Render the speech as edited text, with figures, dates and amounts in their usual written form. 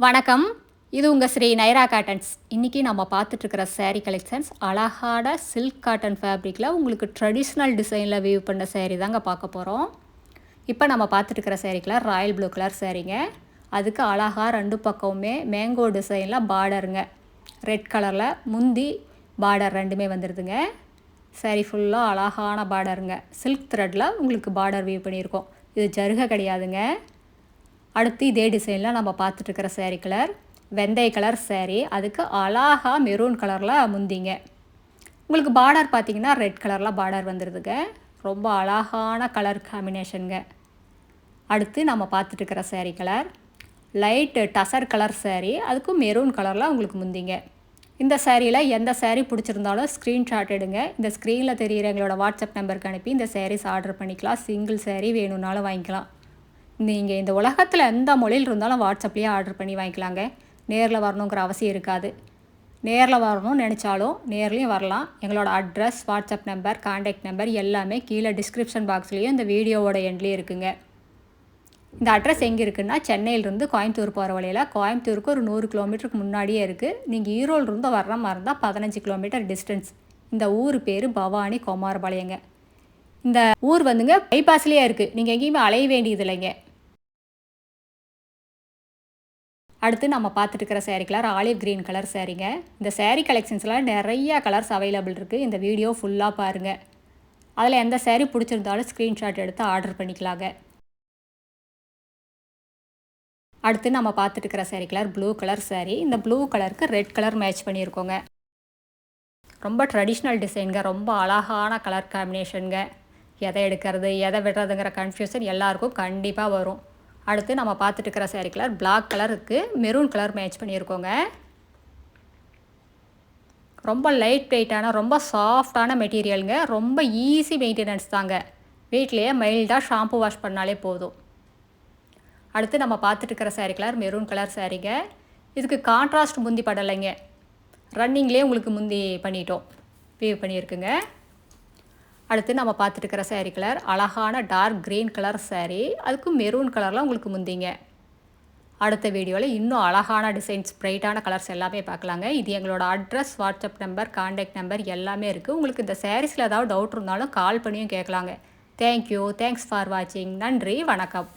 வணக்கம். இது உங்கள் ஸ்ரீ நைரா காட்டன்ஸ். இன்றைக்கி நம்ம பார்த்துட்ருக்கிற சேரீ கலெக்ஷன்ஸ் அழகான சில்க் காட்டன் ஃபேப்ரிக்கில் உங்களுக்கு ட்ரெடிஷ்னல் டிசைனில் வீவ் பண்ண சேரீ தாங்க பார்க்க போகிறோம். இப்போ நம்ம பார்த்துட்ருக்கிற sari colour royal blue colour சேரீங்க. அதுக்கு அழகாக ரெண்டு பக்கமுமே மேங்கோ டிசைனில் பார்டருங்க. ரெட் கலரில் முந்தி பார்டர் ரெண்டுமே வந்துடுதுங்க. சேரீ ஃபுல்லாக அழகான பார்டருங்க. சில்க் த்ரெட்டில் உங்களுக்கு பார்டர் வீவ் பண்ணியிருக்கோம். இது ஜருகை கிடையாதுங்க. அடுத்து இதே டிசைனில் நம்ம பார்த்துட்ருக்கிற சேரீ கலர் வெந்தய கலர் சேரீ. அதுக்கு அழகாக மெரூன் கலரில் முந்திங்க. உங்களுக்கு பார்டர் பார்த்திங்கன்னா ரெட் கலரில் பார்டர் வந்துடுதுங்க. ரொம்ப அழகான கலர் காம்பினேஷனுங்க. அடுத்து நம்ம பார்த்துட்ருக்கிற sari colour light tussar colour sari. அதுக்கும் மெரூன் கலரில் உங்களுக்கு முந்திங்க. இந்த சேரீயில் எந்த சேரீ பிடிச்சிருந்தாலும் ஸ்க்ரீன்ஷாட் எடுங்க. இந்த ஸ்க்ரீனில் தெரிகிற எங்களோட வாட்ஸ்அப் நம்பருக்கு அனுப்பி இந்த சேரீஸ் ஆர்டர் பண்ணிக்கலாம். சிங்கிள் சேரீ வேணும்னாலும் வாங்கிக்கலாம். நீங்கள் இந்த உலகத்தில் எந்த மொழியில் இருந்தாலும் வாட்ஸ்அப்லேயே ஆர்டர் பண்ணி வாங்கிக்கலாங்க. நேரில் வரணுங்கிற அவசியம் இருக்காது. நேரில் வரணும்னு நினச்சாலும் நேர்லேயும் வரலாம். எங்களோட address, WhatsApp number, contact number எல்லாமே கீழே டிஸ்கிரிப்ஷன் பாக்ஸ்லேயும் இந்த வீடியோவோட எண்ட்லேயும் இருக்குங்க. இந்த அட்ரஸ் எங்கே இருக்குன்னா, சென்னையிலேருந்து கோயம்புத்தூர் போகிற வழியில் கோயம்புத்தூருக்கு ஒரு 100 கிலோமீட்டருக்கு முன்னாடியே இருக்குது. நீங்கள் ஈரோடுலேருந்து வர்ற மாதிரி இருந்தால் 15 கிலோமீட்டர் டிஸ்டன்ஸ். இந்த ஊர் பேர் பவானி குமாரபாளையங்க. இந்த ஊர் வந்துங்க பைபாஸ்லேயே இருக்குது. நீங்கள் எங்கேயுமே அலைய வேண்டியது இல்லைங்க. அடுத்து நம்ம பார்த்துட்டுருக்கிற sari colour olive green colour சேரீங்க. இந்த சேரீ கலெக்ஷன்ஸில் நிறையா கலர்ஸ் அவைலபிள் இருக்குது. இந்த வீடியோ ஃபுல்லாக பாருங்கள். அதில் எந்த சேரீ பிடிச்சிருந்தாலும் ஸ்க்ரீன்ஷாட் எடுத்து ஆர்டர் பண்ணிக்கலாங்க. அடுத்து நம்ம பார்த்துட்டுருக்கிற sari colour blue colour sari. இந்த ப்ளூ கலருக்கு ரெட் கலர் மேட்ச் பண்ணியிருக்கோங்க. ரொம்ப ட்ரெடிஷ்னல் டிசைனுங்க. ரொம்ப அழகான கலர் காம்பினேஷனுங்க. எதை எடுக்கிறது எதை விடுறதுங்கிற கன்ஃபியூஷன் எல்லாருக்கும் கண்டிப்பாக வரும். அடுத்து நம்ம பார்த்துட்டு இருக்கிற சேரீ கலர் பிளாக் கலருக்கு மெரூன் கலர் மேட்ச் பண்ணியிருக்கோங்க. ரொம்ப லைட் வெயிட்டான ரொம்ப சாஃப்டான மெட்டீரியலுங்க. ரொம்ப ஈஸி மெயின்டெனன்ஸ் தாங்க. வீட்லேயே மைல்டாக ஷாம்பு வாஷ் பண்ணாலே போதும். அடுத்து நம்ம பார்த்துட்டு இருக்கிற சேரீ கலர் மெரூன் கலர் சேரீங்க. இதுக்கு கான்ட்ராஸ்ட் முந்தி படலைங்க. ரன்னிங்லேயே உங்களுக்கு முந்தி பண்ணிட்டோம், வீவ் பண்ணியிருக்குங்க. அடுத்து நம்ம பார்த்துட்டுருக்கிற சேரீ கலர் அழகான டார்க் க்ரீன் கலர் சேரீ. அதுக்கும் மெரூன் கலரில் உங்களுக்கு முந்திங்க. அடுத்த வீடியோவில் இன்னும் அழகான டிசைன்ஸ் பிரைட்டான கலர்ஸ் எல்லாமே பார்க்கலாங்க. இது எங்களோட address, WhatsApp number, contact number எல்லாமே இருக்குது. உங்களுக்கு இந்த சேரீஸில் ஏதாவது டவுட் இருந்தாலும் கால் பண்ணியும் கேட்கலாங்க. தேங்க்யூ. தேங்க்ஸ் ஃபார் வாட்சிங். நன்றி, வணக்கம்.